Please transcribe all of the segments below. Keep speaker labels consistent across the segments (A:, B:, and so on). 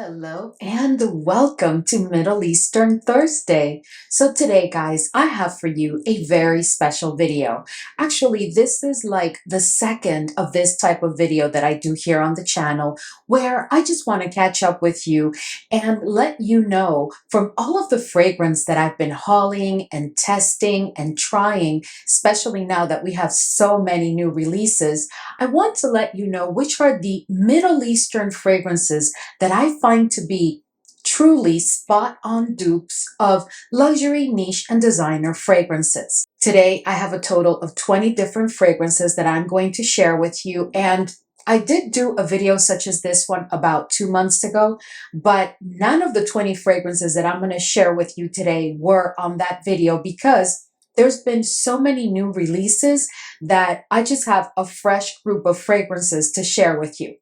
A: Hello and welcome to Middle Eastern Thursday. So today, guys, I have for you a very special video. Actually, this is like the second of this type of video that I do here on the channel, where I just want to catch up with you and let you know from all of the fragrance that I've been hauling and testing and trying, especially now that we have so many new releases. I want to let you know which are the Middle Eastern fragrances that I find to be truly spot-on dupes of luxury, niche, and designer fragrances. Today, I have a total of 20 different fragrances that I'm going to share with you, and I did do a video such as this one about 2 months ago, but none of the 20 fragrances that I'm going to share with you today were on that video because there's been so many new releases that I just have a fresh group of fragrances to share with you.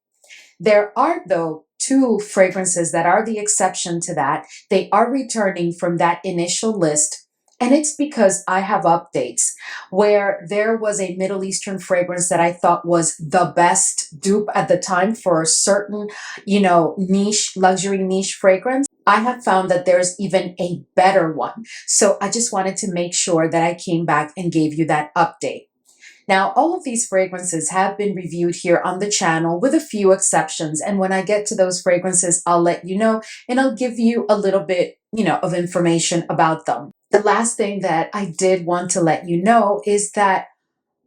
A: There are, though, two fragrances that are the exception to that. They are returning from that initial list, and it's because I have updates where there was a Middle Eastern fragrance that I thought was the best dupe at the time for a certain, niche, luxury niche fragrance. I have found that there's even a better one. So I just wanted to make sure that I came back and gave you that update. Now, all of these fragrances have been reviewed here on the channel with a few exceptions. And when I get to those fragrances, I'll let you know and I'll give you a little bit, of information about them. The last thing that I did want to let you know is that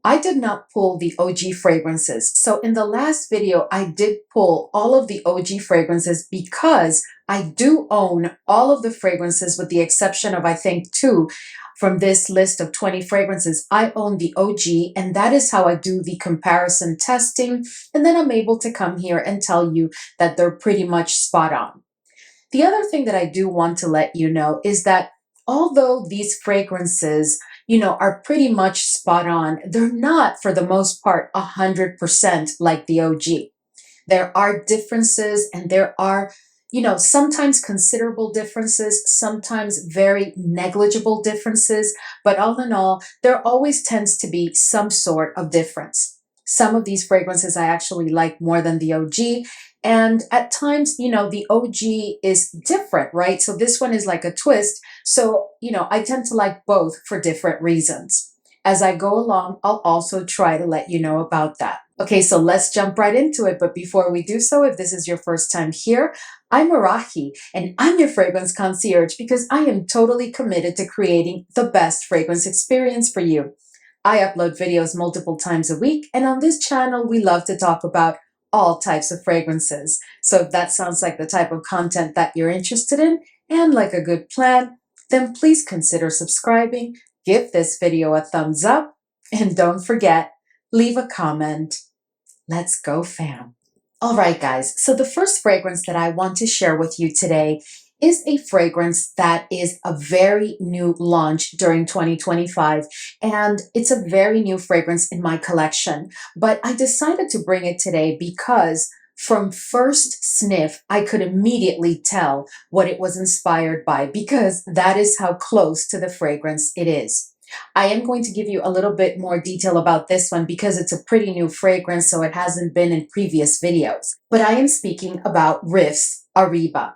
A: I did not pull the OG fragrances. So in the last video, I did pull all of the OG fragrances because I do own all of the fragrances with the exception of, I think, two from this list of 20 fragrances. I own the OG, and that is how I do the comparison testing. And then I'm able to come here and tell you that they're pretty much spot on. The other thing that I do want to let you know is that although these fragrances are pretty much spot on, they're not, for the most part, 100% like the OG. There are differences, and there are, sometimes considerable differences, sometimes very negligible differences, but all in all, there always tends to be some sort of difference. Some of these fragrances I actually like more than the OG, and at times, the OG is different, right? So this one is like a twist. So, I tend to like both for different reasons. As I go along, I'll also try to let you know about that. Okay, so let's jump right into it. But before we do so, if this is your first time here, I'm Arahi, and I'm your fragrance concierge because I am totally committed to creating the best fragrance experience for you. I upload videos multiple times a week, and on this channel, we love to talk about all types of fragrances. So if that sounds like the type of content that you're interested in and like a good plan, then please consider subscribing, give this video a thumbs up, and don't forget, leave a comment. Let's go, fam. All right, guys. So the first fragrance that I want to share with you today is a fragrance that is a very new launch during 2025, and it's a very new fragrance in my collection. But I decided to bring it today because from first sniff, I could immediately tell what it was inspired by because that is how close to the fragrance it is. I am going to give you a little bit more detail about this one because it's a pretty new fragrance, so it hasn't been in previous videos. But I am speaking about RIFFS Areebah.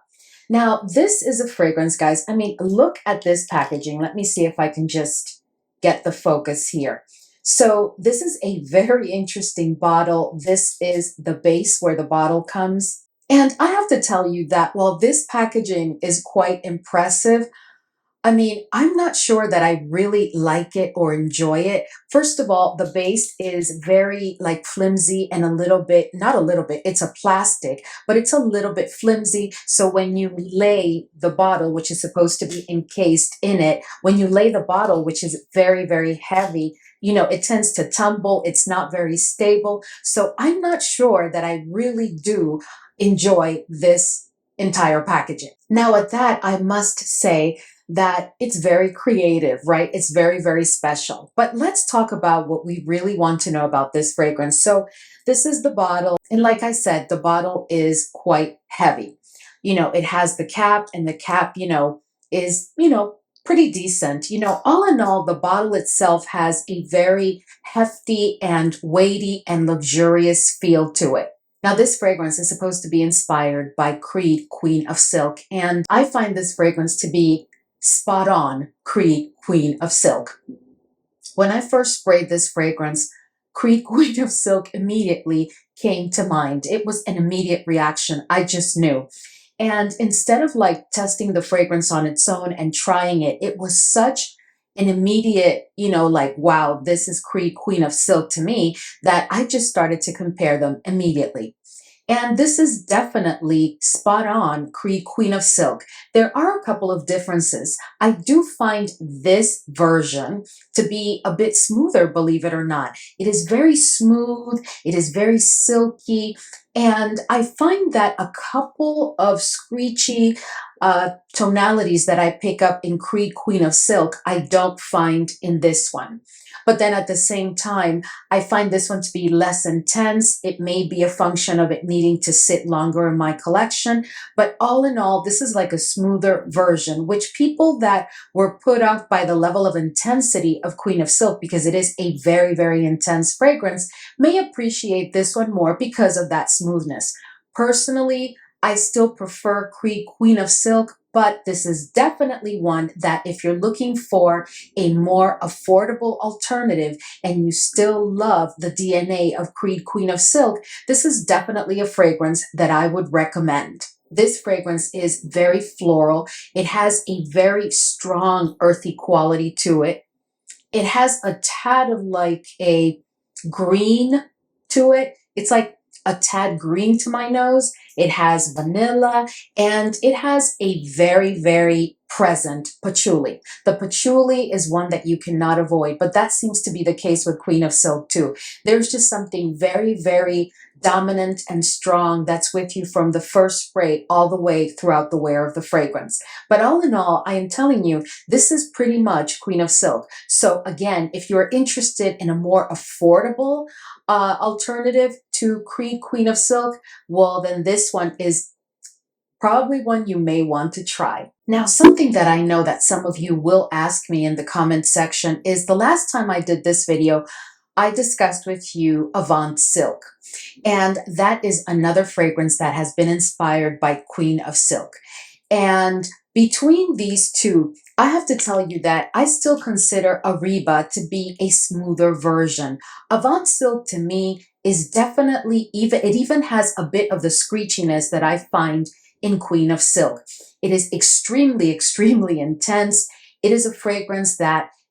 A: Now, this is a fragrance, guys. I mean, look at this packaging. Let me see if I can just get the focus here. So this is a very interesting bottle. This is the base where the bottle comes. And I have to tell you that while this packaging is quite impressive, I mean, I'm not sure that I really like it or enjoy it. First of all, the base is very like flimsy and a little bit, not a little bit, it's a plastic, but it's a little bit flimsy. So when you lay the bottle, which is supposed to be encased in it, when you lay the bottle, which is very, very heavy, it tends to tumble. It's not very stable. So I'm not sure that I really do enjoy this entire packaging. Now at that, I must say that it's very creative, right? It's very, very special. But let's talk about what we really want to know about this fragrance. So this is the bottle. And like I said, the bottle is quite heavy. It has the cap, and the cap, is, pretty decent. All in all, the bottle itself has a very hefty and weighty and luxurious feel to it. Now, this fragrance is supposed to be inspired by Creed, Queen of Silk, and I find this fragrance to be spot on Creed, Queen of Silk. When I first sprayed this fragrance, Creed, Queen of Silk immediately came to mind. It was an immediate reaction. I just knew. And instead of like testing the fragrance on its own and trying it, it was such an immediate, like, wow, this is Creed, Queen of Silk to me, that I just started to compare them immediately. And this is definitely spot on Creed, Queen of Silk. There are a couple of differences. I do find this version to be a bit smoother, believe it or not. It is very smooth. It is very silky. And I find that a couple of screechy tonalities that I pick up in Creed, Queen of Silk, I don't find in this one. But then at the same time, I find this one to be less intense. It may be a function of it needing to sit longer in my collection. But all in all, this is like a smoother version, which people that were put off by the level of intensity of Queen of Silk, because it is a very, very intense fragrance, may appreciate this one more because of that smoothness. Personally, I still prefer Creed, Queen of Silk, but this is definitely one that if you're looking for a more affordable alternative and you still love the DNA of Creed, Queen of Silk, this is definitely a fragrance that I would recommend. This fragrance is very floral. It has a very strong earthy quality to it. It has a tad of like a green to it. It's like a tad green to my nose. It has vanilla, and it has a very, very present patchouli. The patchouli is one that you cannot avoid, but that seems to be the case with Queen of Silk too. There's just something very, very dominant and strong that's with you from the first spray all the way throughout the wear of the fragrance. But all in all, I am telling you, this is pretty much Queen of Silk. So again, if you're interested in a more affordable alternative to Creed, Queen of Silk, well, then this one is probably one you may want to try. Now, something that I know that some of you will ask me in the comment section is the last time I did this video, I discussed with you Avant Silk. And that is another fragrance that has been inspired by Queen of Silk. And between these two, I have to tell you that I still consider Areebah to be a smoother version. Avant Silk to me is definitely it even has a bit of the screechiness that I find in Queen of Silk. It is extremely, extremely intense. It is a fragrance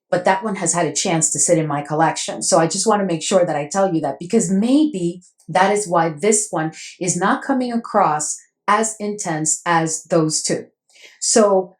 A: but that one has had a chance to sit in my collection. So I just want to make sure that I tell you that, because maybe that is why this one is not coming across as intense as those two. So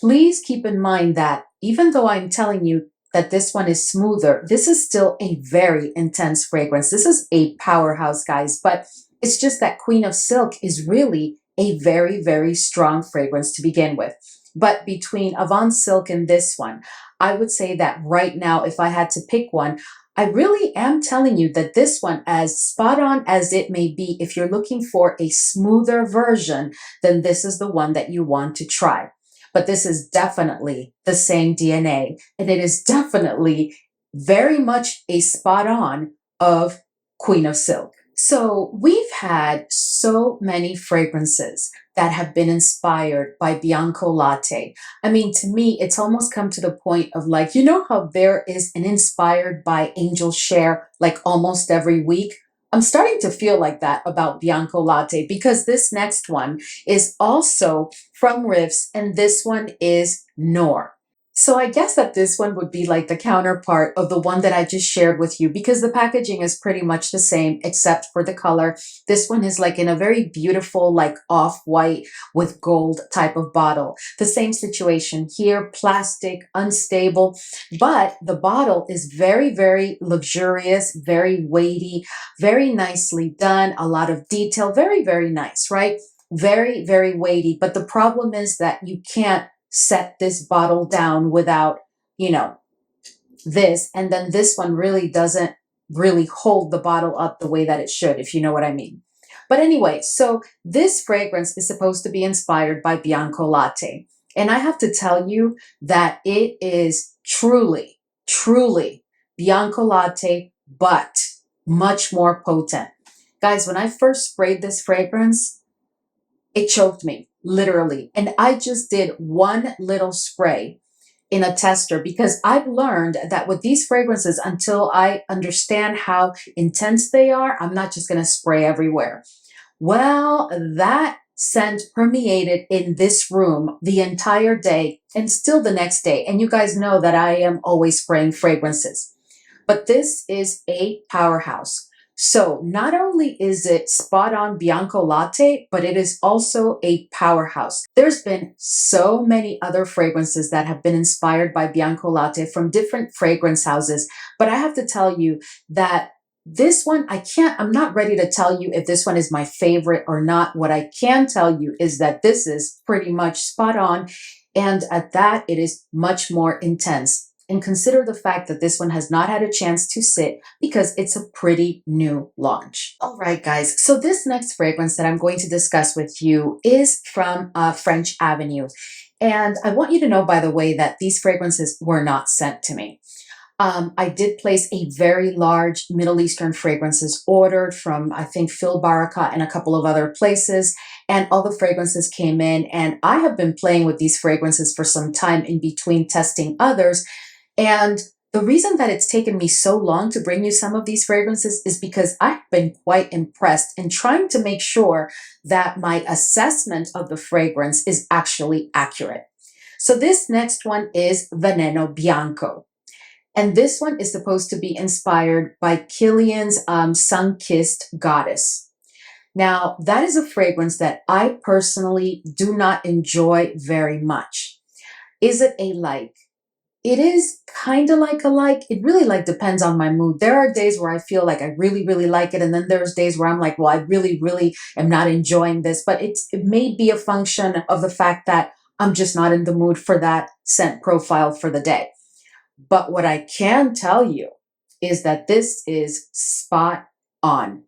A: please keep in mind that even though I'm telling you that this one is smoother, this is still a very intense fragrance. This is a powerhouse, guys, but it's just that Queen of Silk is really a very, very strong fragrance to begin with. But between Avant Silk and this one, I would say that right now, if I had to pick one, I really am telling you that this one, as spot on as it may be, if you're looking for a smoother version, then this is the one that you want to try. But this is definitely the same DNA, and it is definitely very much a spot on of Queen of Silk. So we've had so many fragrances that have been inspired by Bianco Latte. I mean, to me, it's almost come to the point of like, you know how there is an inspired by Angel Share like almost every week? I'm starting to feel like that about Bianco Latte, because this next one is also from RIFFS, and this one is Noor. So I guess that this one would be like the counterpart of the one that I just shared with you, because the packaging is pretty much the same except for the color. This one is like in a very beautiful, like off-white with gold type of bottle. The same situation here, plastic, unstable, but the bottle is very, very luxurious, very weighty, very nicely done, a lot of detail, very, very nice, right? Very, very weighty. But the problem is that you can't set this bottle down without, this, and then this one really doesn't really hold the bottle up the way that it should, if you know what I mean. But anyway, so this fragrance is supposed to be inspired by Bianco Latte, and I have to tell you that it is truly, truly Bianco Latte, but much more potent. Guys, when I first sprayed this fragrance, it choked me, literally. And I just did one little spray in a tester because I've learned that with these fragrances, until I understand how intense they are, I'm not just going to spray everywhere. Well, that scent permeated in this room the entire day and still the next day. And you guys know that I am always spraying fragrances. But this is a powerhouse. So not only is it spot on Bianco latte, but it is also a powerhouse. There's been so many other fragrances that have been inspired by Bianco latte from different fragrance houses. But I have to tell you that this one, I'm not ready to tell you if this one is my favorite or not. What I can tell you is that this is pretty much spot on. And at that, it is much more intense. And consider the fact that this one has not had a chance to sit because it's a pretty new launch. All right, guys. So this next fragrance that I'm going to discuss with you is from French Avenue. And I want you to know, by the way, that these fragrances were not sent to me. I did place a very large Middle Eastern fragrances ordered from, I think, Phil Baraka and a couple of other places. And all the fragrances came in. And I have been playing with these fragrances for some time in between testing others. And the reason that it's taken me so long to bring you some of these fragrances is because I've been quite impressed in trying to make sure that my assessment of the fragrance is actually accurate. So this next one is Veneno Bianco. And this one is supposed to be inspired by Kilian's Sun-Kissed Goddess. Now, that is a fragrance that I personally do not enjoy very much. Is it a like? It is kind of like a like. It really depends on my mood. There are days where I feel like I really, really like it. And then there's days where I'm like, well, I really, really am not enjoying this. But it may be a function of the fact that I'm just not in the mood for that scent profile for the day. But what I can tell you is that this is spot on.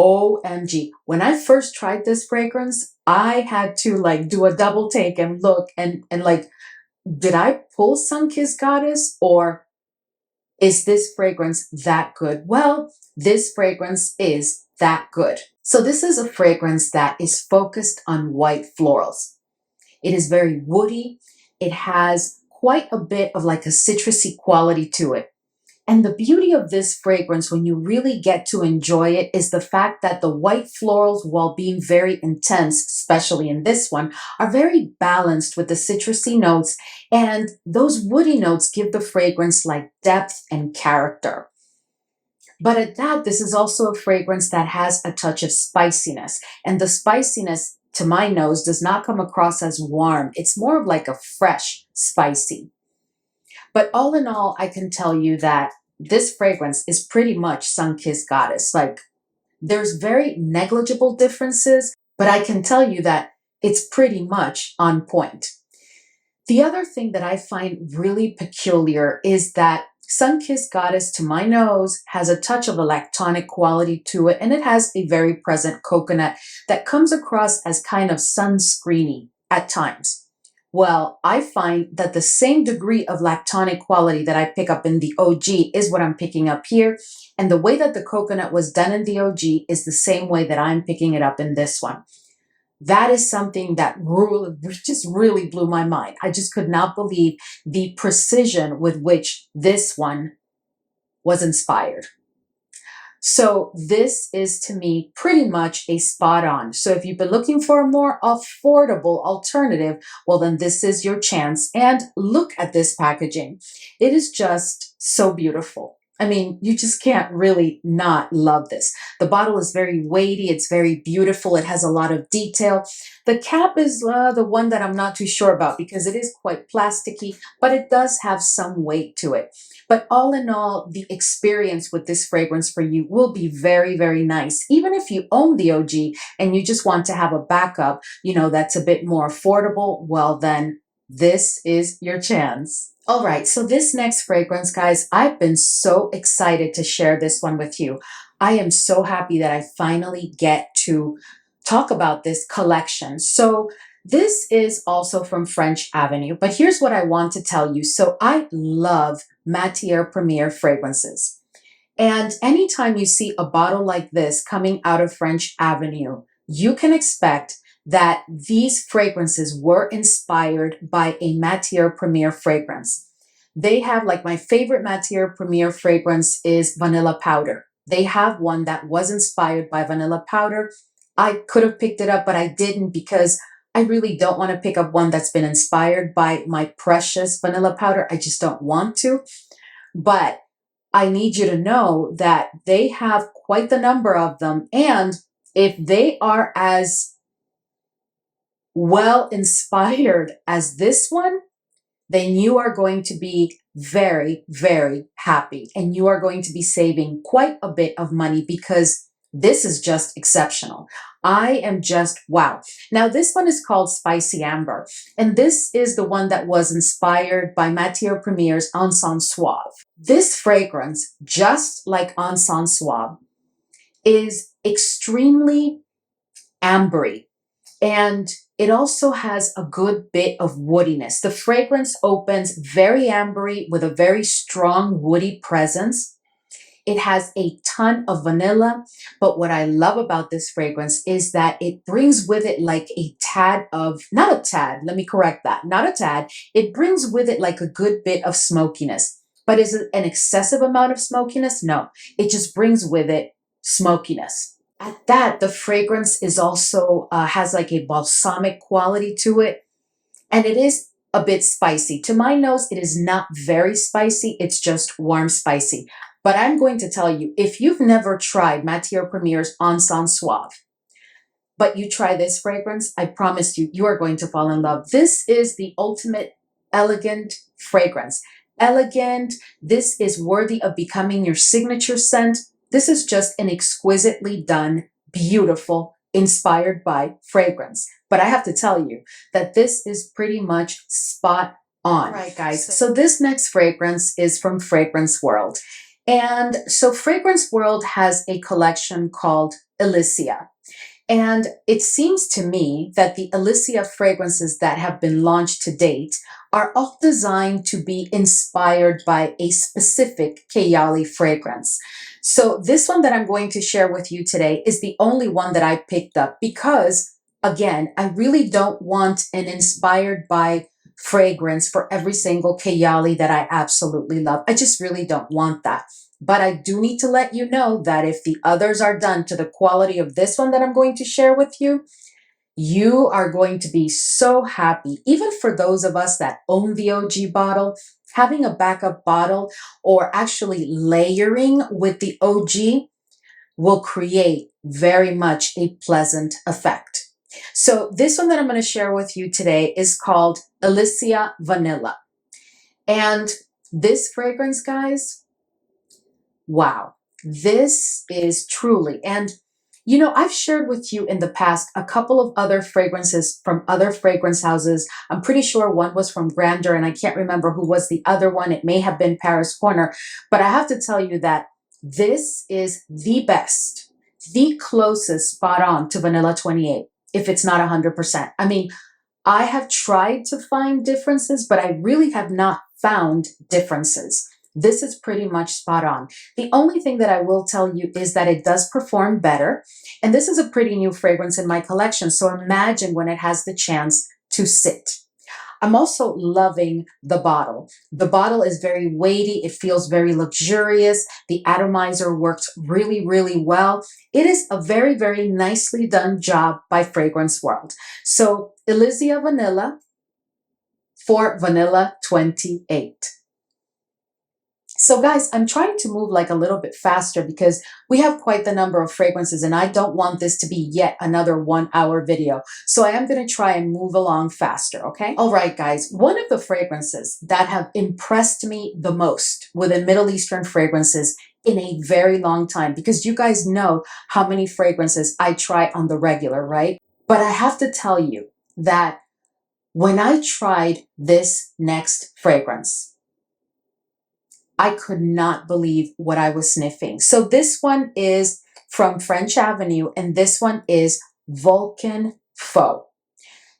A: OMG. When I first tried this fragrance, I had to do a double take and look and did I pull Sun-Kissed Goddess, or is this fragrance that good? Well, this fragrance is that good. So this is a fragrance that is focused on white florals. It is very woody. It has quite a bit of a citrusy quality to it. And the beauty of this fragrance, when you really get to enjoy it, is the fact that the white florals, while being very intense, especially in this one, are very balanced with the citrusy notes. And those woody notes give the fragrance depth and character. But at that, this is also a fragrance that has a touch of spiciness. And the spiciness, to my nose, does not come across as warm. It's more of a fresh spicy. But all in all, I can tell you that this fragrance is pretty much Sun-Kissed Goddess. There's very negligible differences, but I can tell you that it's pretty much on point. The other thing that I find really peculiar is that Sun-Kissed Goddess, to my nose, has a touch of a lactonic quality to it, and it has a very present coconut that comes across as kind of sunscreeny at times. Well, I find that the same degree of lactonic quality that I pick up in the OG is what I'm picking up here. And the way that the coconut was done in the OG is the same way that I'm picking it up in this one. That is something that just really blew my mind. I just could not believe the precision with which this one was inspired. So this is, to me, pretty much a spot on. So if you've been looking for a more affordable alternative, well, then this is your chance. And look at this packaging. It is just so beautiful. I mean, you just can't really not love this. The bottle is very weighty. It's very beautiful. It has a lot of detail. The cap is the one that I'm not too sure about because it is quite plasticky, but it does have some weight to it. But all in all, the experience with this fragrance for you will be very, very nice. Even if you own the OG and you just want to have a backup, that's a bit more affordable, well then, this is your chance. All right, so this next fragrance, guys, I've been so excited to share this one with you. I am so happy that I finally get to talk about this collection. So this is also from French Avenue, but here's what I want to tell you. So I love Matière Première fragrances. And anytime you see a bottle like this coming out of French Avenue, you can expect that these fragrances were inspired by a Matière Premiere fragrance. They have, like, my favorite Matière Premiere fragrance is Vanilla Powder. They have one that was inspired by Vanilla Powder. I could have picked it up, but I didn't because I really don't want to pick up one that's been inspired by my precious Vanilla Powder. I just don't want to. But I need you to know that they have quite the number of them. And if they are as well inspired as this one, then you are going to be very, very happy. And you are going to be saving quite a bit of money because this is just exceptional. I am just wow. Now, this one is called Spicy Amber. And this is the one that was inspired by Matière Premiere's Encens Suave. This fragrance, just like Encens Suave, is extremely ambery. And it also has a good bit of woodiness. The fragrance opens very ambery with a very strong woody presence. It has a ton of vanilla, but what I love about this fragrance is that it brings with it like a tad of, not a tad, let me correct that, not a tad. It brings with it like a good bit of smokiness. But is it an excessive amount of smokiness? No, it just brings with it smokiness. At that, the fragrance is also has like a balsamic quality to it, and it is a bit spicy. To my nose, it is not very spicy. It's just warm spicy. But I'm going to tell you, if you've never tried Matière Premiere's Encens Suave, but you try this fragrance, I promise you, you are going to fall in love. This is the ultimate elegant fragrance. Elegant. This is worthy of becoming your signature scent. This is just an exquisitely done, beautiful, inspired by fragrance. But I have to tell you that this is pretty much spot on. All right, guys. So this next fragrance is from Fragrance World. And so Fragrance World has a collection called Elysia. And it seems to me that the Elysia fragrances that have been launched to date are all designed to be inspired by a specific Kayali fragrance. So this one that I'm going to share with you today is the only one that I picked up because, again, I really don't want an inspired by fragrance for every single Kayali that I absolutely love. I just really don't want that. But I do need to let you know that if the others are done to the quality of this one that I'm going to share with you, you are going to be so happy. Even for those of us that own the OG bottle, having a backup bottle or actually layering with the OG will create very much a pleasant effect. So this one that I'm going to share with you today is called Elysia Vanilla. And this fragrance, guys, wow, this is truly, and you know, I've shared with you in the past a couple of other fragrances from other fragrance houses. I'm pretty sure one was from Grandeur, and I can't remember who was the other one. It may have been Paris Corner, but I have to tell you that this is the best, the closest spot on to Vanilla 28, if it's not 100%. I mean, I have tried to find differences, but I really have not found differences. This is pretty much spot on. The only thing that I will tell you is that it does perform better. And this is a pretty new fragrance in my collection. So imagine when it has the chance to sit. I'm also loving the bottle. The bottle is very weighty. It feels very luxurious. The atomizer works really, really well. It is a very, very nicely done job by Fragrance World. So Elysia Vanilla for Vanilla 28. So guys, I'm trying to move like a little bit faster because we have quite the number of fragrances and I don't want this to be yet another 1 hour video. So I am going to try and move along faster, okay? All right, guys, one of the fragrances that have impressed me the most within Middle Eastern fragrances in a very long time, because you guys know how many fragrances I try on the regular, right? But I have to tell you that when I tried this next fragrance, I could not believe what I was sniffing. So this one is from French Avenue, and this one is Vulcan Faux.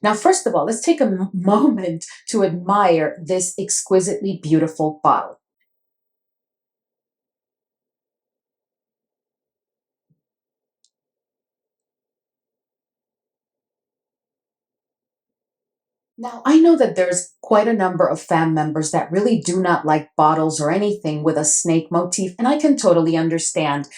A: Now, first of all, let's take a moment to admire this exquisitely beautiful bottle. Now, I know that there's quite a number of fam members that really do not like bottles or anything with a snake motif, and I can totally understand.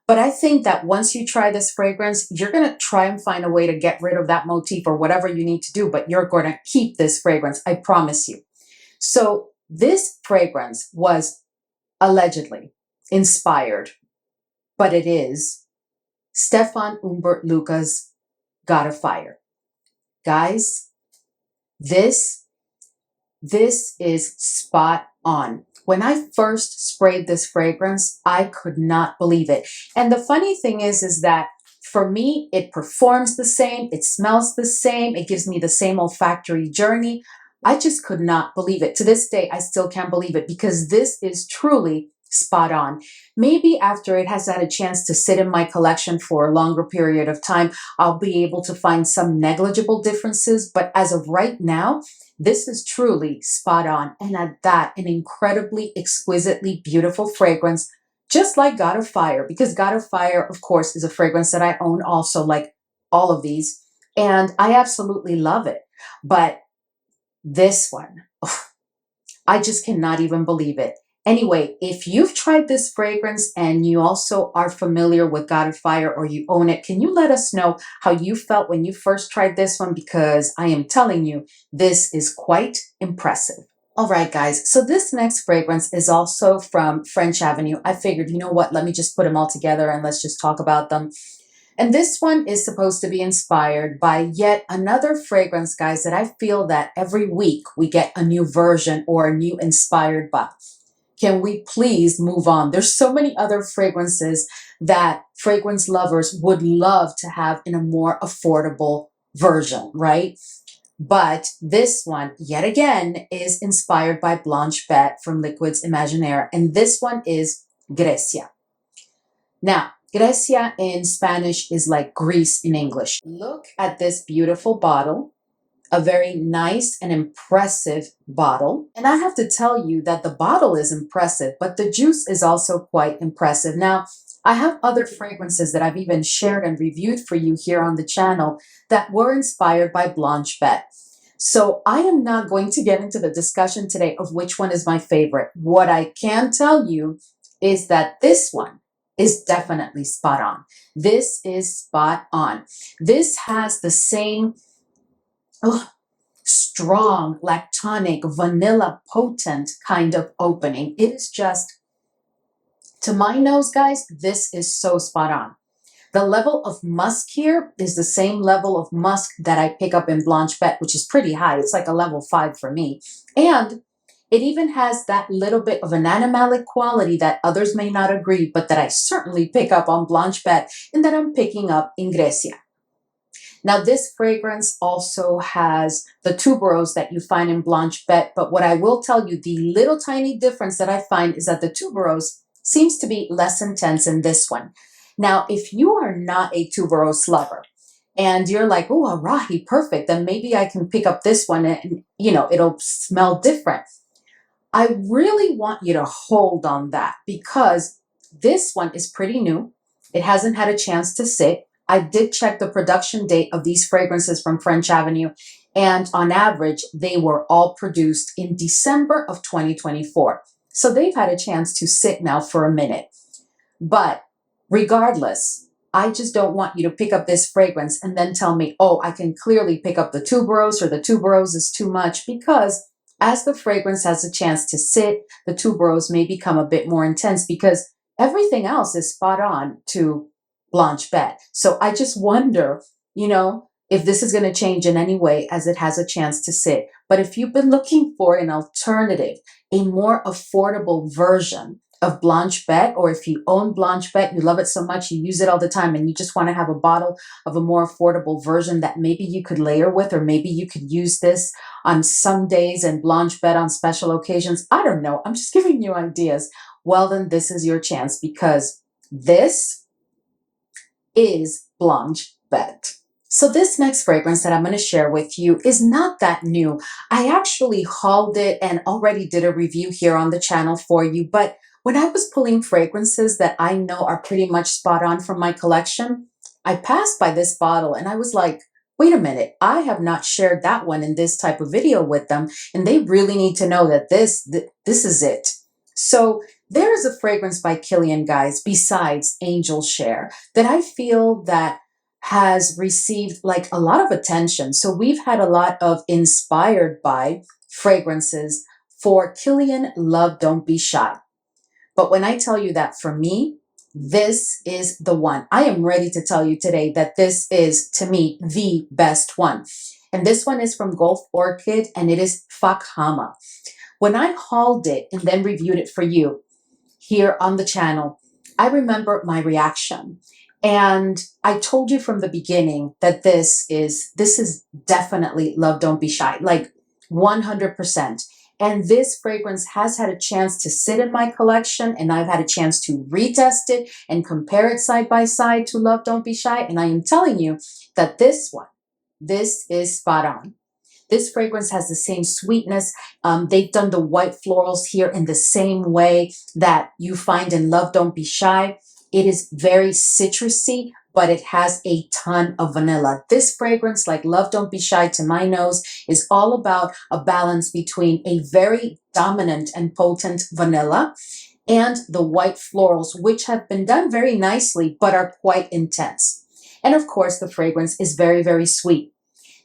A: But I think that once you try this fragrance, you're going to try and find a way to get rid of that motif or whatever you need to do, but you're going to keep this fragrance, I promise you. So this fragrance was allegedly inspired, but it is Stefan Humbert Luca's God of Fire. Guys, this is spot on. When I first sprayed this fragrance, I could not believe it. And the funny thing is that for me, it performs the same, it smells the same, it gives me the same olfactory journey. I just could not believe it. To this day, I still can't believe it because this is truly spot on. Maybe after it has had a chance to sit in my collection for a longer period of time, I'll be able to find some negligible differences. But as of right now, this is truly spot on. And at that, an incredibly, exquisitely beautiful fragrance, just like God of Fire, because God of Fire, of course, is a fragrance that I own also, like all of these. And I absolutely love it. But this one, oh, I just cannot even believe it. Anyway, if you've tried this fragrance and you also are familiar with God of Fire or you own it, can you let us know how you felt when you first tried this one? Because I am telling you, this is quite impressive. All right, guys, so this next fragrance is also from French Avenue. I figured, you know what, let me just put them all together and let's just talk about them. And this one is supposed to be inspired by yet another fragrance, guys, that I feel that every week we get a new version or a new inspired by. Can we please move on? There's so many other fragrances that fragrance lovers would love to have in a more affordable version, right? But this one, yet again, is inspired by Blanche Bette from Liquids Imaginaire, and this one is Grecia. Now, Grecia in Spanish is like Greece in English. Look at this beautiful bottle. A very nice and impressive bottle. And I have to tell you that the bottle is impressive, but the juice is also quite impressive. Now, I have other fragrances that I've even shared and reviewed for you here on the channel that were inspired by Blanche Bette. So I am not going to get into the discussion today of which one is my favorite. What I can tell you is that this one is definitely spot on. This is spot on. This has the same strong, lactonic, vanilla potent kind of opening. It is just, to my nose, guys, this is so spot on. The level of musk here is the same level of musk that I pick up in Blanche Bette, which is pretty high. It's like a level 5 for me. And it even has that little bit of an animalic quality that others may not agree, but that I certainly pick up on Blanche Bette and that I'm picking up in Grecia. Now, this fragrance also has the tuberose that you find in Blanche Bette, but what I will tell you, the little tiny difference that I find is that the tuberose seems to be less intense in this one. Now, if you are not a tuberose lover and you're like, oh, Arahi, perfect, then maybe I can pick up this one and, you know, it'll smell different. I really want you to hold on that because this one is pretty new. It hasn't had a chance to sit. I did check the production date of these fragrances from French Avenue, and on average, they were all produced in December of 2024. So they've had a chance to sit now for a minute. But regardless, I just don't want you to pick up this fragrance and then tell me, oh, I can clearly pick up the tuberose or the tuberose is too much, because as the fragrance has a chance to sit, the tuberose may become a bit more intense because everything else is spot on to Blanche Bette. So I just wonder, you know, if this is going to change in any way as it has a chance to sit. But if you've been looking for an alternative, a more affordable version of Blanche Bette, or if you own Blanche Bette, you love it so much, you use it all the time, and you just want to have a bottle of a more affordable version that maybe you could layer with, or maybe you could use this on some days and Blanche Bette on special occasions. I don't know. I'm just giving you ideas. Well, then this is your chance, because this is Blanche Bette. So this next fragrance that I'm going to share with you is not that new. I actually hauled it and already did a review here on the channel for you. But when I was pulling fragrances that I know are pretty much spot on from my collection, I passed by this bottle and I was like, wait a minute, I have not shared that one in this type of video with them, and they really need to know that this is it. So there is a fragrance by Kilian, guys, besides Angel Share, that I feel that has received like a lot of attention. So we've had a lot of inspired by fragrances for Kilian Love Don't Be Shy. But when I tell you that for me, this is the one. I am ready to tell you today that this is, to me, the best one. And this one is from Gulf Orchid, and it is Fakhama. When I hauled it and then reviewed it for you here on the channel, I remember my reaction. And I told you from the beginning that this is definitely Love Don't Be Shy, like 100%. And this fragrance has had a chance to sit in my collection, and I've had a chance to retest it and compare it side by side to Love Don't Be Shy. And I am telling you that this is spot on. This fragrance has the same sweetness. They've done the white florals here in the same way that you find in Love Don't Be Shy. It is very citrusy, but it has a ton of vanilla. This fragrance, like Love Don't Be Shy to my nose, is all about a balance between a very dominant and potent vanilla and the white florals, which have been done very nicely, but are quite intense. And of course, the fragrance is very, very sweet.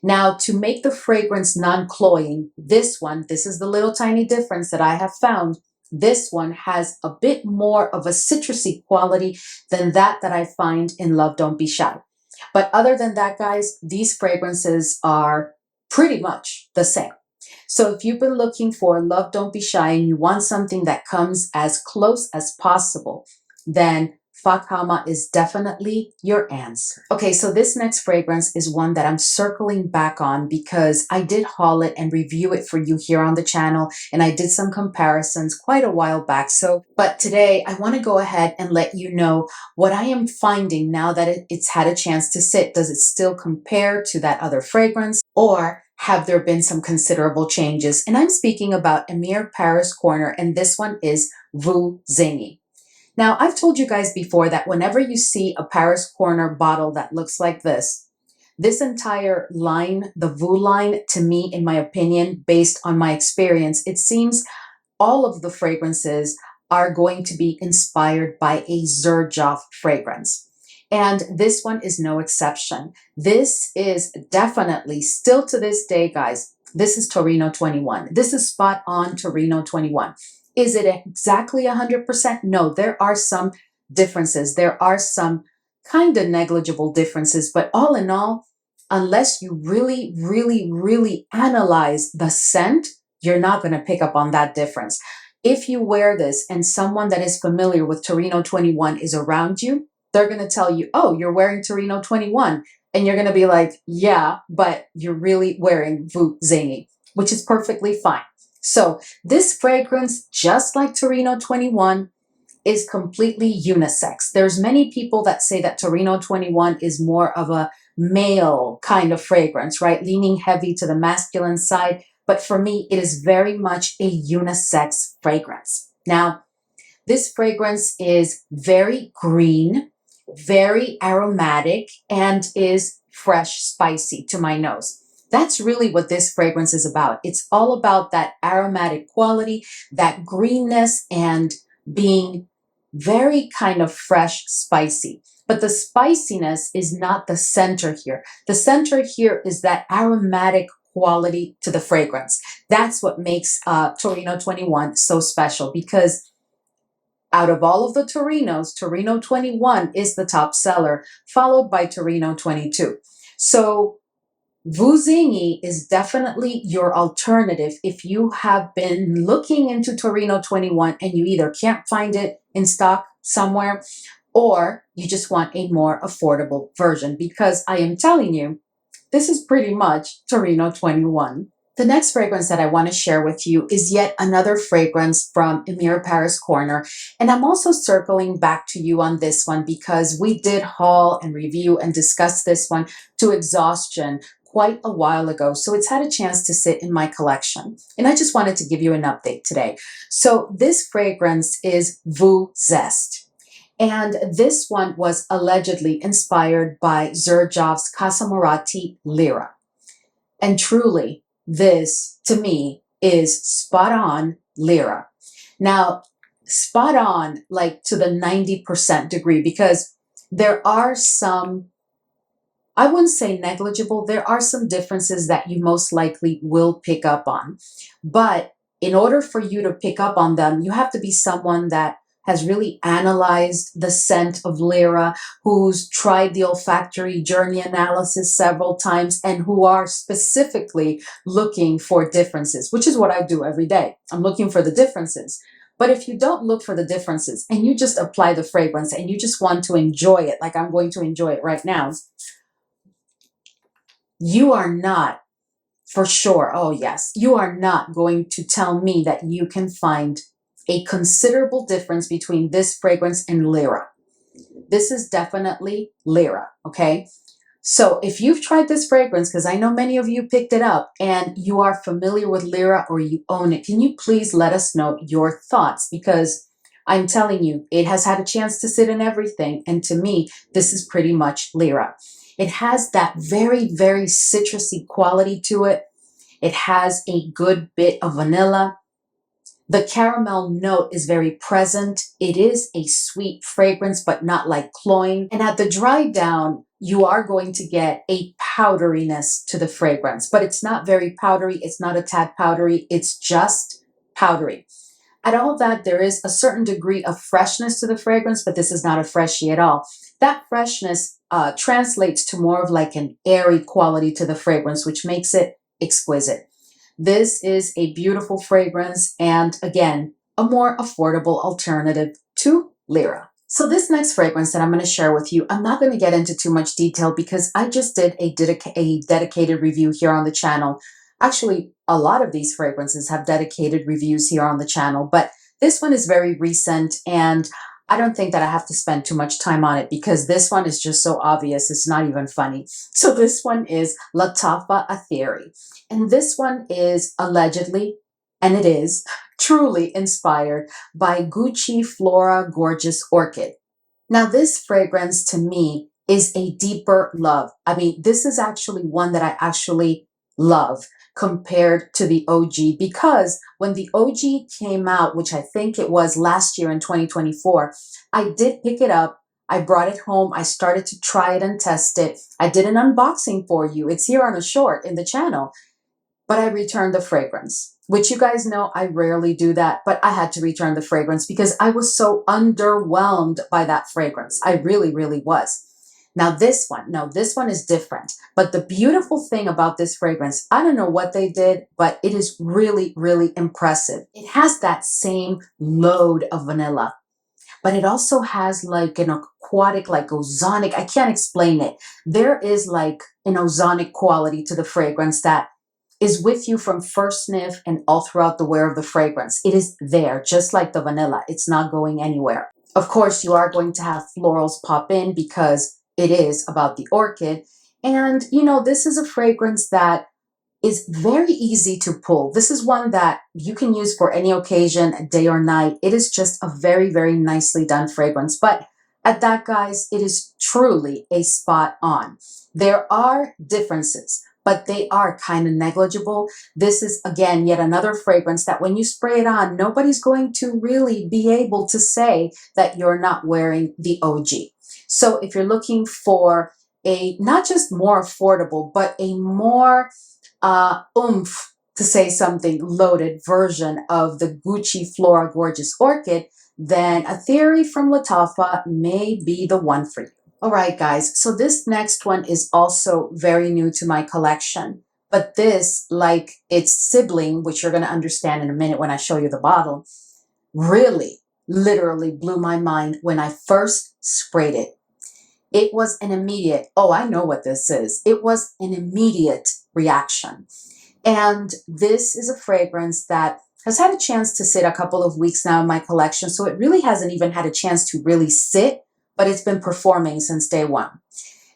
A: Now, to make the fragrance non-cloying, this is the little tiny difference that I have found. This one has a bit more of a citrusy quality than that I find in Love Don't Be Shy. But other than that, guys, these fragrances are pretty much the same. So if you've been looking for Love Don't Be Shy and you want something that comes as close as possible, then Fakhama is definitely your answer. Okay, so this next fragrance is one that I'm circling back on because I did haul it and review it for you here on the channel, and I did some comparisons quite a while back. But today I want to go ahead and let you know what I am finding now that it's had a chance to sit. Does it still compare to that other fragrance, or have there been some considerable changes? And I'm speaking about Emir Paris Corner, and this one is Voux Zingy. Now, I've told you guys before that whenever you see a Paris Corner bottle that looks like this entire line, the Voux line, to me, in my opinion, based on my experience, it seems all of the fragrances are going to be inspired by a Xerjoff fragrance. And this one is no exception. This is definitely, still to this day, guys, this is Torino 21. This is spot on Torino 21. Is it exactly 100%? No, there are some differences. There are some kind of negligible differences, but all in all, unless you really, really, really analyze the scent, you're not going to pick up on that difference. If you wear this and someone that is familiar with Torino 21 is around you, they're going to tell you, oh, you're wearing Torino 21. And you're going to be like, yeah, but you're really wearing Voux Zingy, which is perfectly fine. So this fragrance, just like Torino 21, is completely unisex. There's many people that say that Torino 21 is more of a male kind of fragrance, right? Leaning heavy to the masculine side. But for me, it is very much a unisex fragrance. Now, this fragrance is very green, very aromatic, and is fresh, spicy to my nose. That's really what this fragrance is about. It's all about that aromatic quality, that greenness, and being very kind of fresh, spicy. But the spiciness is not the center here. The center here is that aromatic quality to the fragrance. That's what makes Torino 21 so special, because out of all of the Torinos, Torino 21 is the top seller, followed by Torino 22. So Voux Zingy is definitely your alternative if you have been looking into Torino 21 and you either can't find it in stock somewhere, or you just want a more affordable version, because I am telling you, this is pretty much Torino 21. The next fragrance that I want to share with you is yet another fragrance from Emir Paris Corner. And I'm also circling back to you on this one because we did haul and review and discuss this one to exhaustion quite a while ago. So it's had a chance to sit in my collection. And I just wanted to give you an update today. So this fragrance is Voux Zeste. And this one was allegedly inspired by Xerjov's Casamarati Lira. And truly, this, to me, is spot on Lira. Now, spot on, like to the 90% degree, because there are some, I wouldn't say negligible, there are some differences that you most likely will pick up on. But in order for you to pick up on them, you have to be someone that has really analyzed the scent of Lyra, who's tried the olfactory journey analysis several times, and who are specifically looking for differences, which is what I do every day. I'm looking for the differences. But if you don't look for the differences and you just apply the fragrance and you just want to enjoy it, like I'm going to enjoy it right now, you are not, for sure, oh yes, you are not going to tell me that you can find a considerable difference between this fragrance and Lyra. This is definitely Lyra, okay? So if you've tried this fragrance, because I know many of you picked it up and you are familiar with Lyra or you own it, can you please let us know your thoughts? Because I'm telling you, it has had a chance to sit in everything. And to me, this is pretty much Lyra. It has that very, very citrusy quality to it. It has a good bit of vanilla. The caramel note is very present. It is a sweet fragrance, but not like cloying. And at the dry down, you are going to get a powderiness to the fragrance, but it's not very powdery. It's not a tad powdery. It's just powdery. At all that, there is a certain degree of freshness to the fragrance, but this is not a freshie at all. That freshness translates to more of like an airy quality to the fragrance, which makes it exquisite. This is a beautiful fragrance and, again, a more affordable alternative to Lyra. So this next fragrance that I'm going to share with you, I'm not going to get into too much detail because I just did a dedicated review here on the channel. Actually, a lot of these fragrances have dedicated reviews here on the channel, but this one is very recent and I don't think that I have to spend too much time on it because this one is just so obvious. It's not even funny. So this one is Lattafa Atheeri. And this one is allegedly, and it is, truly inspired by Gucci Flora Gorgeous Orchid. Now this fragrance to me is a deeper love. I mean, this is actually one that I actually love compared to the OG, because when the OG came out, which I think it was last year in 2024, I did pick it up. I brought it home. I started to try it and test it. I did an unboxing for you. It's here on a short in the channel, but I returned the fragrance, which you guys know I rarely do that, but I had to return the fragrance because I was so underwhelmed by that fragrance. I really, really was. Now this one is different. But the beautiful thing about this fragrance, I don't know what they did, but it is really, really impressive. It has that same load of vanilla, but it also has like an aquatic, like ozonic, I can't explain it. There is like an ozonic quality to the fragrance that is with you from first sniff and all throughout the wear of the fragrance. It is there, just like the vanilla. It's not going anywhere. Of course, you are going to have florals pop in because it is about the orchid. And, you know, this is a fragrance that is very easy to pull. This is one that you can use for any occasion, day or night. It is just a very, very nicely done fragrance. But at that, guys, it is truly a spot on. There are differences, but they are kind of negligible. This is, again, yet another fragrance that when you spray it on, nobody's going to really be able to say that you're not wearing the OG. So if you're looking for a not just more affordable, but a more oomph, to say something, loaded version of the Gucci Flora Gorgeous Orchid, then Atheeri from Lattafa may be the one for you. All right, guys, so this next one is also very new to my collection, but this, like its sibling, which you're going to understand in a minute when I show you the bottle, really, literally blew my mind when I first sprayed it. It was an immediate, oh, I know what this is. It was an immediate reaction. And this is a fragrance that has had a chance to sit a couple of weeks now in my collection, so it really hasn't even had a chance to really sit, but it's been performing since day one.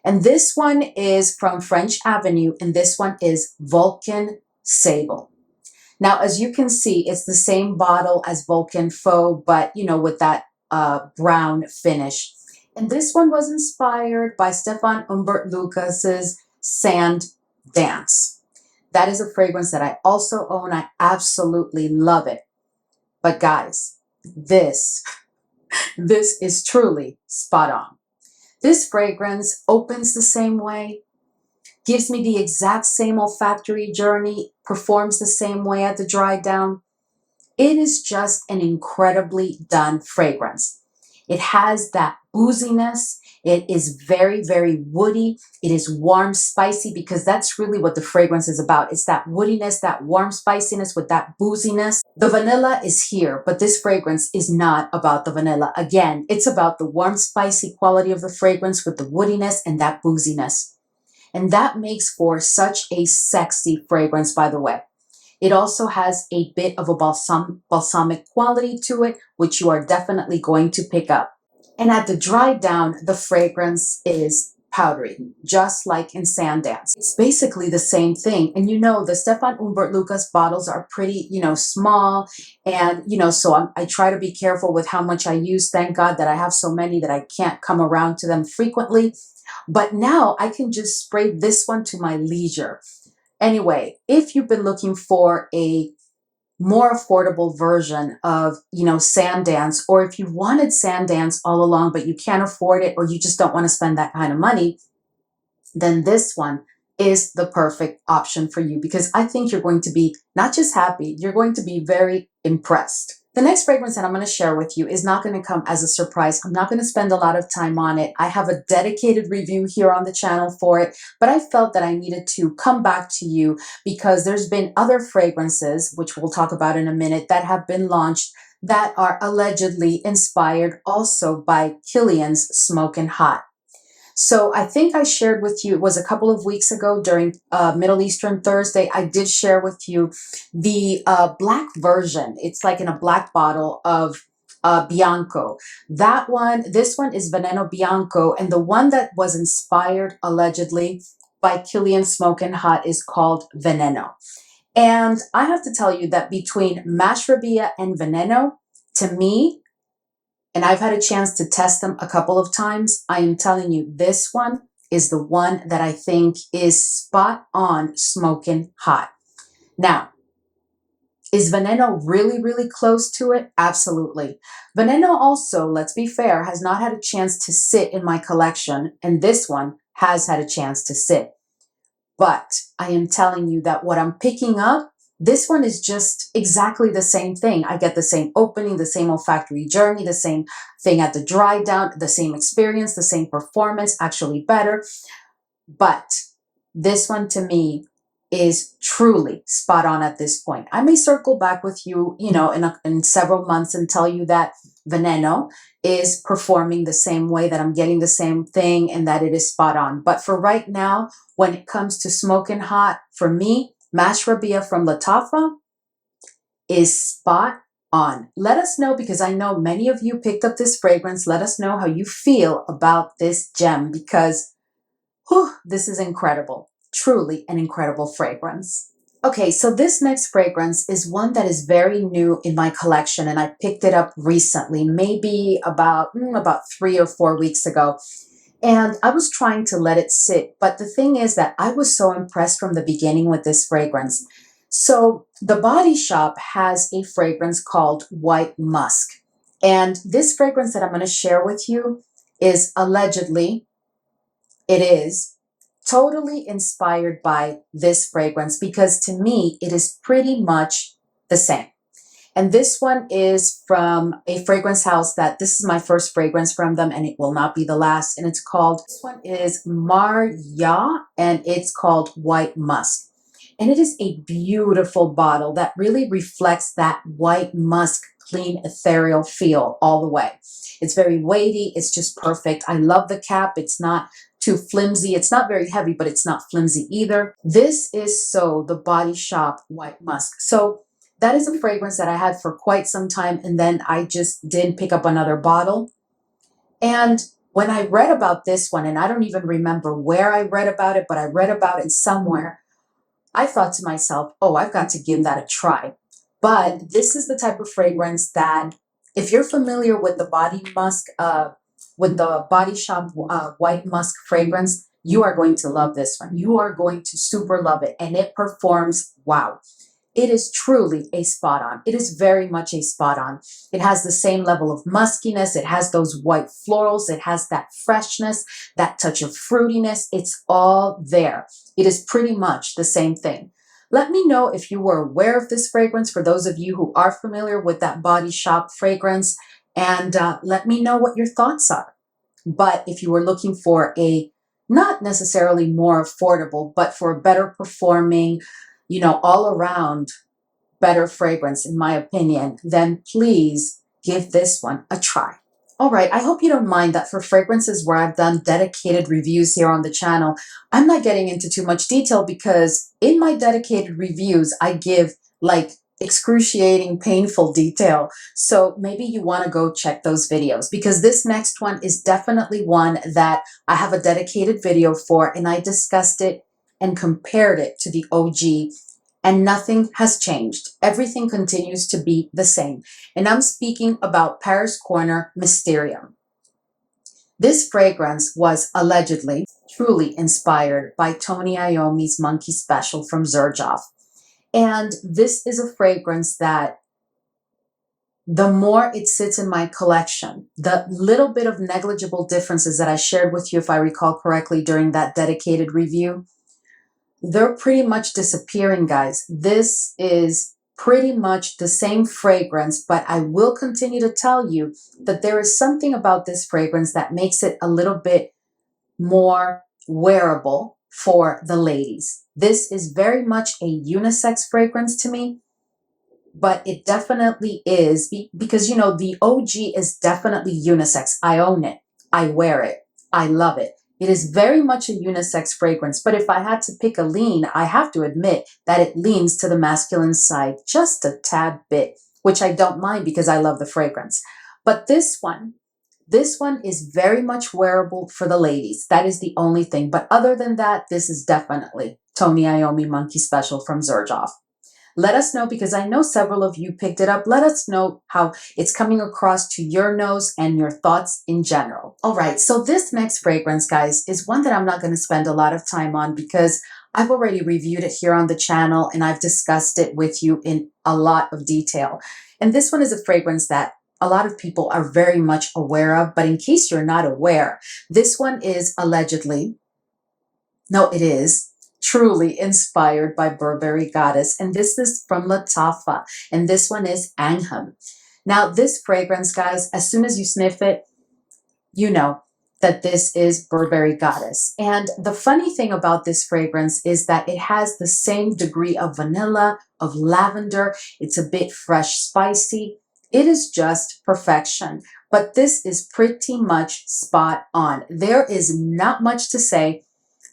A: And this one is from French Avenue, and this one is Vulcan Sable. Now, as you can see, it's the same bottle as Vulcan Faux, but, you know, with that brown finish. And this one was inspired by Stefan Humbert Lucas's Sand Dance. That is a fragrance that I also own. I absolutely love it. But guys, this is truly spot on. This fragrance opens the same way, gives me the exact same olfactory journey, performs the same way at the dry down. It is just an incredibly done fragrance. It has that booziness. It is very, very woody. It is warm, spicy, because that's really what the fragrance is about. It's that woodiness, that warm spiciness with that booziness. The vanilla is here, but this fragrance is not about the vanilla. Again, it's about the warm, spicy quality of the fragrance with the woodiness and that booziness. And that makes for such a sexy fragrance, by the way. It also has a bit of a balsamic quality to it, which you are definitely going to pick up. And at the dry down, the fragrance is powdery, just like in Sand Dance. It's basically the same thing. And you know, the Stefan Humbert Lucas bottles are pretty, small. And, so I try to be careful with how much I use. Thank God that I have so many that I can't come around to them frequently. But now I can just spray this one to my leisure. Anyway, if you've been looking for a more affordable version of, Sand Dance, or if you wanted Sand Dance all along, but you can't afford it, or you just don't want to spend that kind of money, then this one is the perfect option for you, because I think you're going to be not just happy, you're going to be very impressed. The next fragrance that I'm going to share with you is not going to come as a surprise. I'm not going to spend a lot of time on it. I have a dedicated review here on the channel for it, but I felt that I needed to come back to you because there's been other fragrances, which we'll talk about in a minute, that have been launched that are allegedly inspired also by Kilian's Smokin' Hot. So I think I shared with you, it was a couple of weeks ago during Middle Eastern Thursday, I did share with you the black version. It's like in a black bottle of Bianco. This one is Veneno Bianco, and the one that was inspired allegedly by Kilian Smokin' Hot is called Veneno. And I have to tell you that between Mashrabya and Veneno, to me, and I've had a chance to test them a couple of times, I am telling you, this one is the one that I think is spot on smoking hot. Now, is Veneno really, really close to it? Absolutely. Veneno also, let's be fair, has not had a chance to sit in my collection, and this one has had a chance to sit. But I am telling you that what I'm picking up, this one is just exactly the same thing. I get the same opening, the same olfactory journey, the same thing at the dry down, the same experience, the same performance, actually better. But this one to me is truly spot on at this point. I may circle back with you, in several months and tell you that Veneno is performing the same way, that I'm getting the same thing, and that it is spot on. But for right now, when it comes to smoking hot, for me, Mashrabya from Lattafa is spot on. Let us know, because I know many of you picked up this fragrance. Let us know how you feel about this gem, because this is incredible. Truly an incredible fragrance. Okay, so this next fragrance is one that is very new in my collection, and I picked it up recently, maybe about 3 or 4 weeks ago. And I was trying to let it sit, but the thing is that I was so impressed from the beginning with this fragrance. So the Body Shop has a fragrance called White Musk. And this fragrance that I'm going to share with you is allegedly, it is totally inspired by this fragrance, because to me, it is pretty much the same. And this one is from a fragrance house this is my first fragrance from them, and it will not be the last. And this one is Maryaj, and it's called White Musk. And it is a beautiful bottle that really reflects that white musk, clean, ethereal feel all the way. It's very weighty. It's just perfect. I love the cap. It's not too flimsy. It's not very heavy, but it's not flimsy either. This is the Body Shop White Musk. So that is a fragrance that I had for quite some time, and then I just didn't pick up another bottle. And when I read about this one, and I don't even remember where I read about it, but I read about it somewhere, I thought to myself, oh, I've got to give that a try. But this is the type of fragrance that If you're familiar with the with the Body Shop White Musk fragrance, you are going to love this one. You are going to super love it. And it performs, wow. It is truly a spot on. It is very much a spot on. It has the same level of muskiness. It has those white florals. It has that freshness, that touch of fruitiness. It's all there. It is pretty much the same thing. Let me know if you were aware of this fragrance, for those of you who are familiar with that Body Shop fragrance, and let me know what your thoughts are. But if you were looking for a not necessarily more affordable, but for a better performing, you know, all around better fragrance, in my opinion, then please give this one a try. All right, I hope you don't mind that for fragrances where I've done dedicated reviews here on the channel, I'm not getting into too much detail, because in my dedicated reviews, I give like excruciating, painful detail. So maybe you want to go check those videos, because this next one is definitely one that I have a dedicated video for, and I discussed it and compared it to the OG, and nothing has changed. Everything continues to be the same. And I'm speaking about Paris Corner Mysterium. This fragrance was allegedly truly inspired by Tony Iommi's Monkey Special from Xerjoff. And this is a fragrance that the more it sits in my collection, the little bit of negligible differences that I shared with you, if I recall correctly, during that dedicated review, they're pretty much disappearing, guys. This is pretty much the same fragrance, but I will continue to tell you that there is something about this fragrance that makes it a little bit more wearable for the ladies. This is very much a unisex fragrance to me, but it definitely is, because, you know, the OG is definitely unisex. I own it. I wear it. I love it. It is very much a unisex fragrance, but if I had to pick a lean, I have to admit that it leans to the masculine side just a tad bit, which I don't mind because I love the fragrance. But this one is very much wearable for the ladies. That is the only thing. But other than that, this is definitely Tony Iommi Monkey Special from Xerjoff. Let us know, because I know several of you picked it up. Let us know how it's coming across to your nose and your thoughts in general. All right, so this next fragrance, guys, is one that I'm not going to spend a lot of time on, because I've already reviewed it here on the channel and I've discussed it with you in a lot of detail. And this one is a fragrance that a lot of people are very much aware of, but in case you're not aware, this one is allegedly, no, it is truly inspired by Burberry Goddess, and this is from Lattafa, and this one is Angham. Now, this fragrance, guys, as soon as you sniff it, you know that this is Burberry Goddess. And the funny thing about this fragrance is that it has the same degree of vanilla, of lavender. It's a bit fresh, spicy. It is just perfection. But this is pretty much spot on. There is not much to say.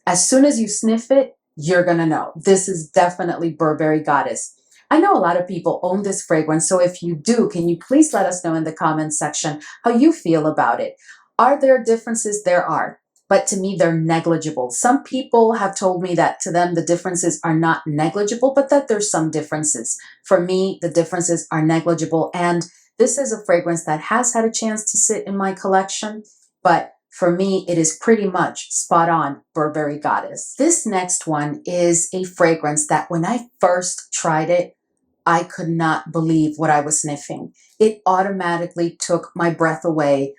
A: As soon as you sniff it, you're going to know. This is definitely Burberry Goddess. I know a lot of people own this fragrance, so if you do, can you please let us know in the comments section how you feel about it? Are there differences? There are, but to me, they're negligible. Some people have told me that to them, the differences are not negligible, but that there's some differences. For me, the differences are negligible, and this is a fragrance that has had a chance to sit in my collection, but for me, it is pretty much spot on Burberry Goddess. This next one is a fragrance that when I first tried it, I could not believe what I was sniffing. It automatically took my breath away,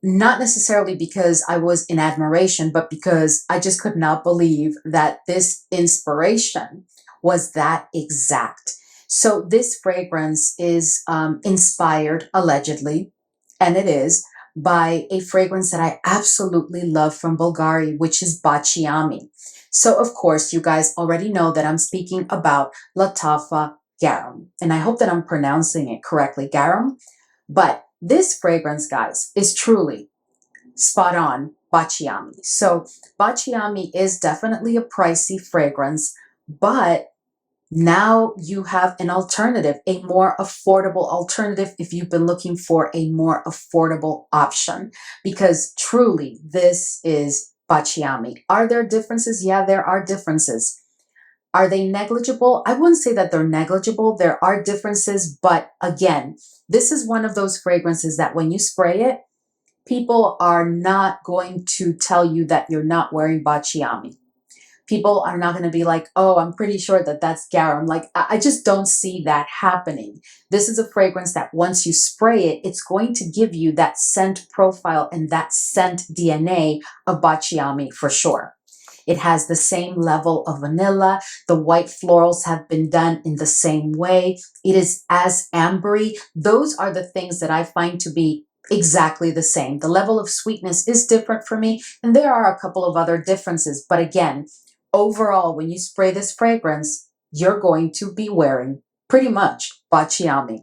A: not necessarily because I was in admiration, but because I just could not believe that this inspiration was that exact. So this fragrance is inspired, allegedly, and it is, by a fragrance that I absolutely love from Bulgari, which is Bacciami. So of course, you guys already know that I'm speaking about Lattafa Gharam, and I hope that I'm pronouncing it correctly, Gharam. But this fragrance, guys, is truly spot on Bacciami. So Bacciami is definitely a pricey fragrance, but now you have an alternative, a more affordable alternative if you've been looking for a more affordable option, because truly this is Bacciami. Are there differences? Yeah, there are differences. Are they negligible? I wouldn't say that they're negligible. There are differences, but again, this is one of those fragrances that when you spray it, people are not going to tell you that you're not wearing Bacciami. People are not going to be like, oh, I'm pretty sure that that's Gharam. Like, I just don't see that happening. This is a fragrance that once you spray it, it's going to give you that scent profile and that scent DNA of Bacciami for sure. It has the same level of vanilla. The white florals have been done in the same way. It is as ambery. Those are the things that I find to be exactly the same. The level of sweetness is different for me, and there are a couple of other differences. But again, overall, when you spray this fragrance, you're going to be wearing pretty much Bacciami.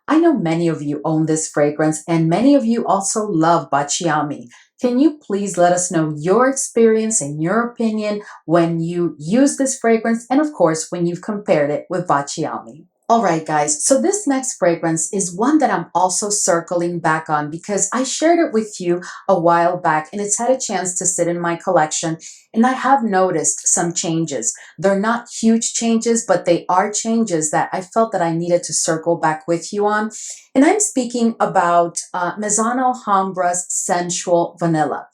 A: I know many of you own this fragrance and many of you also love Bacciami. Can you please let us know your experience and your opinion when you use this fragrance and of course when you've compared it with Bacciami? All right, guys, so this next fragrance is one that I'm also circling back on because I shared it with you a while back and it's had a chance to sit in my collection and I have noticed some changes. They're not huge changes, but they are changes that I felt that I needed to circle back with you on. And I'm speaking about Maison Alhambra's Sensual Vanilla.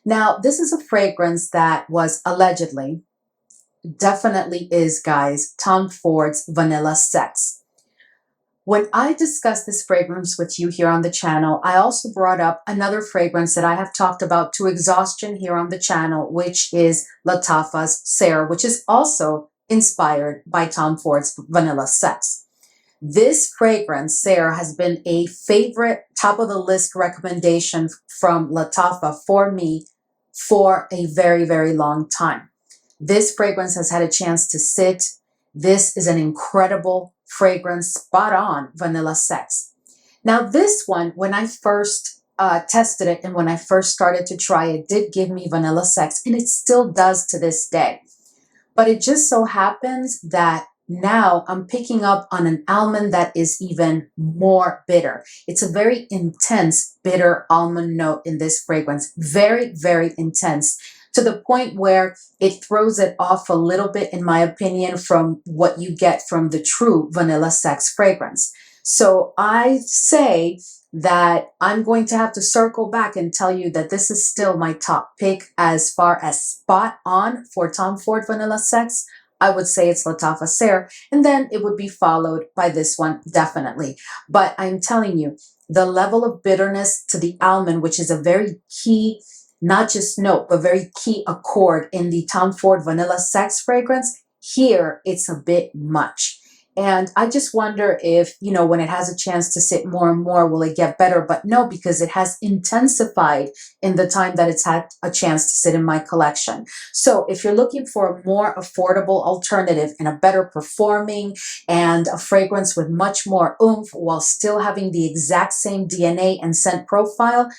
A: Now, this is a fragrance that was allegedly, definitely is, guys, Tom Ford's Vanilla Sex. When I discussed this fragrance with you here on the channel, I also brought up another fragrance that I have talked about to exhaustion here on the channel, which is Lattafa's Sarah, which is also inspired by Tom Ford's Vanilla Sex. This fragrance, Sarah, has been a favorite top of the list recommendation from Lattafa for me for a very, very long time. This fragrance has had a chance to sit. This is an incredible fragrance, spot on Vanilla Sex. Now this one, when I first tested it and when I first started to try it, did give me Vanilla Sex, and it still does to this day. But it just so happens that now I'm picking up on an almond that is even more bitter. It's a very intense bitter almond note in this fragrance. Very, very intense, to the point where it throws it off a little bit, in my opinion, from what you get from the true Vanilla Sex fragrance. So I say that I'm going to have to circle back and tell you that this is still my top pick as far as spot on for Tom Ford Vanilla Sex. I would say it's Lattafa Sarah, and then it would be followed by this one, definitely. But I'm telling you, the level of bitterness to the almond, which is a very key, not just note, but very key accord in the Tom Ford Vanilla Sex fragrance, here it's a bit much. And I just wonder if, you know, when it has a chance to sit more and more, will it get better? But no, because it has intensified in the time that it's had a chance to sit in my collection. So if you're looking for a more affordable alternative and a better performing and a fragrance with much more oomph while still having the exact same DNA and scent profile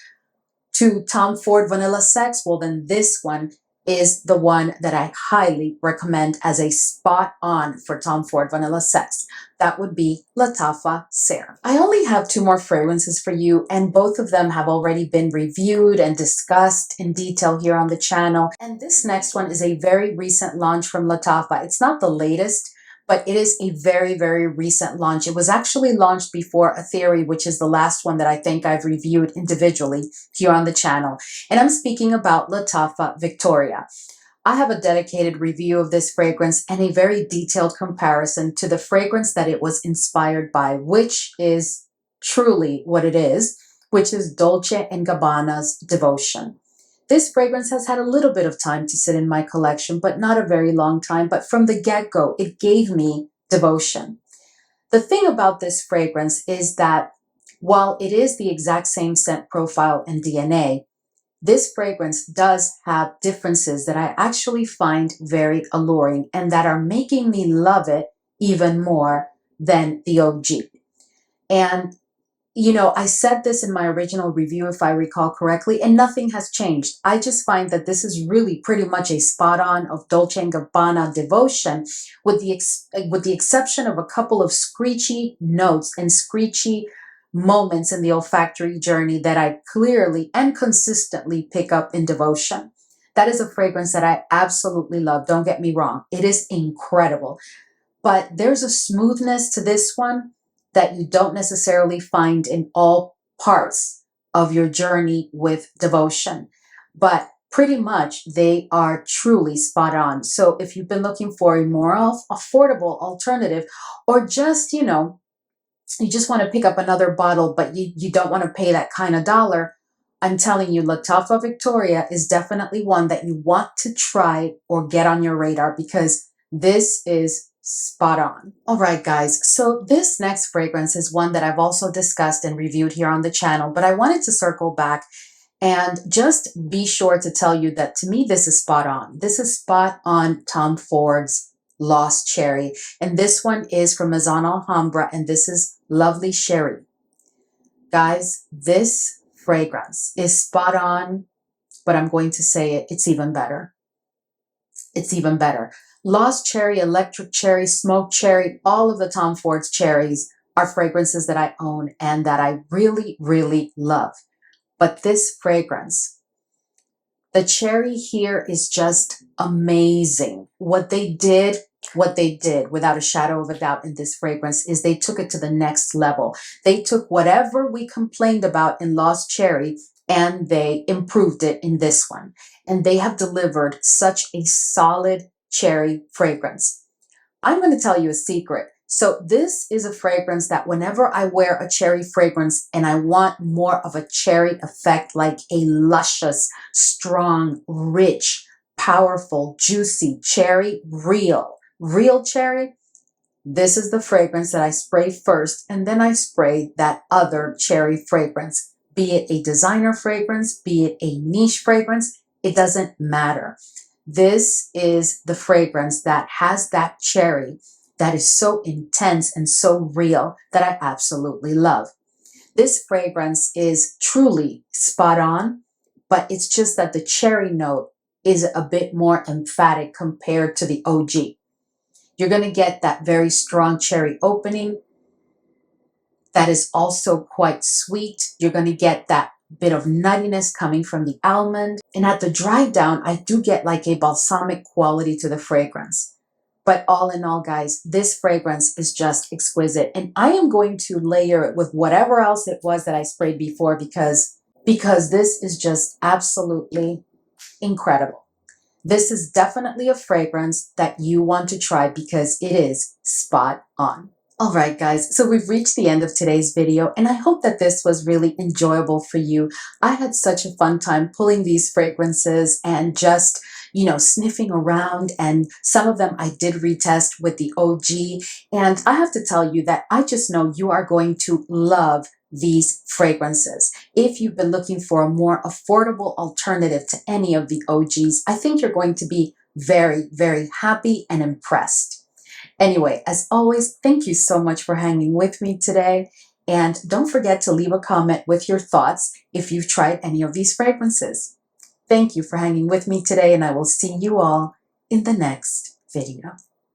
A: to Tom Ford Vanilla Sex, well, then this one is the one that I highly recommend as a spot on for Tom Ford Vanilla Sex. That would be Lattafa Sarah. I only have two more fragrances for you, and both of them have already been reviewed and discussed in detail here on the channel. And this next one is a very recent launch from Lattafa. It's not the latest, but it is a very, very recent launch. It was actually launched before Atheeri, which is the last one that I think I've reviewed individually here on the channel. And I'm speaking about Lattafa Victoria. I have a dedicated review of this fragrance and a very detailed comparison to the fragrance that it was inspired by, which is truly what it is, which is Dolce & Gabbana's Devotion. This fragrance has had a little bit of time to sit in my collection, but not a very long time. But from the get-go, it gave me devotion. The thing about this fragrance is that while it is the exact same scent profile and DNA, this fragrance does have differences that I actually find very alluring and that are making me love it even more than the OG. And you know, I said this in my original review, if I recall correctly, and nothing has changed. I just find that this is really pretty much a spot on of Dolce & Gabbana Devotion, with the exception of a couple of screechy notes and screechy moments in the olfactory journey that I clearly and consistently pick up in Devotion. That is a fragrance that I absolutely love. Don't get me wrong. It is incredible. But there's a smoothness to this one that you don't necessarily find in all parts of your journey with devotion. But pretty much they are truly spot on. So if you've been looking for a more affordable alternative, or just, you know, you just want to pick up another bottle, but you don't want to pay that kind of dollar, I'm telling you, Lattafa Victoria is definitely one that you want to try or get on your radar, because this is spot on. All right, guys. So this next fragrance is one that I've also discussed and reviewed here on the channel, but I wanted to circle back and just be sure to tell you that to me, this is spot on. This is spot on Tom Ford's Lost Cherry. And this one is from Maison Alhambra, and this is Lovely Cherie. Guys, this fragrance is spot on, but I'm going to say it, it's even better. It's even better. Lost Cherry, Electric Cherry, Smoked Cherry, all of the Tom Ford's cherries are fragrances that I own and that I really, really love. But this fragrance, the cherry here is just amazing. What they did without a shadow of a doubt in this fragrance is they took it to the next level. They took whatever we complained about in Lost Cherry and they improved it in this one. And they have delivered such a solid cherry fragrance. I'm going to tell you a secret. So this is a fragrance that whenever I wear a cherry fragrance and I want more of a cherry effect, like a luscious, strong, rich, powerful, juicy cherry, real cherry, this is the fragrance that I spray first, and then I spray that other cherry fragrance, be it a designer fragrance, be it a niche fragrance, it doesn't matter. This is the fragrance that has that cherry that is so intense and so real that I absolutely love. This fragrance is truly spot on, but it's just that the cherry note is a bit more emphatic compared to the OG. You're going to get that very strong cherry opening that is also quite sweet. You're going to get that bit of nuttiness coming from the almond. And at the dry down, I do get like a balsamic quality to the fragrance. But all in all, guys, this fragrance is just exquisite. And I am going to layer it with whatever else it was that I sprayed before, because this is just absolutely incredible. This is definitely a fragrance that you want to try because it is spot on. All right, guys, so we've reached the end of today's video, and I hope that this was really enjoyable for you. I had such a fun time pulling these fragrances and just, you know, sniffing around, and some of them I did retest with the OG, and I have to tell you that I just know you are going to love these fragrances. If you've been looking for a more affordable alternative to any of the OGs, I think you're going to be very, very happy and impressed. Anyway, as always, thank you so much for hanging with me today. And don't forget to leave a comment with your thoughts if you've tried any of these fragrances. Thank you for hanging with me today, and I will see you all in the next video.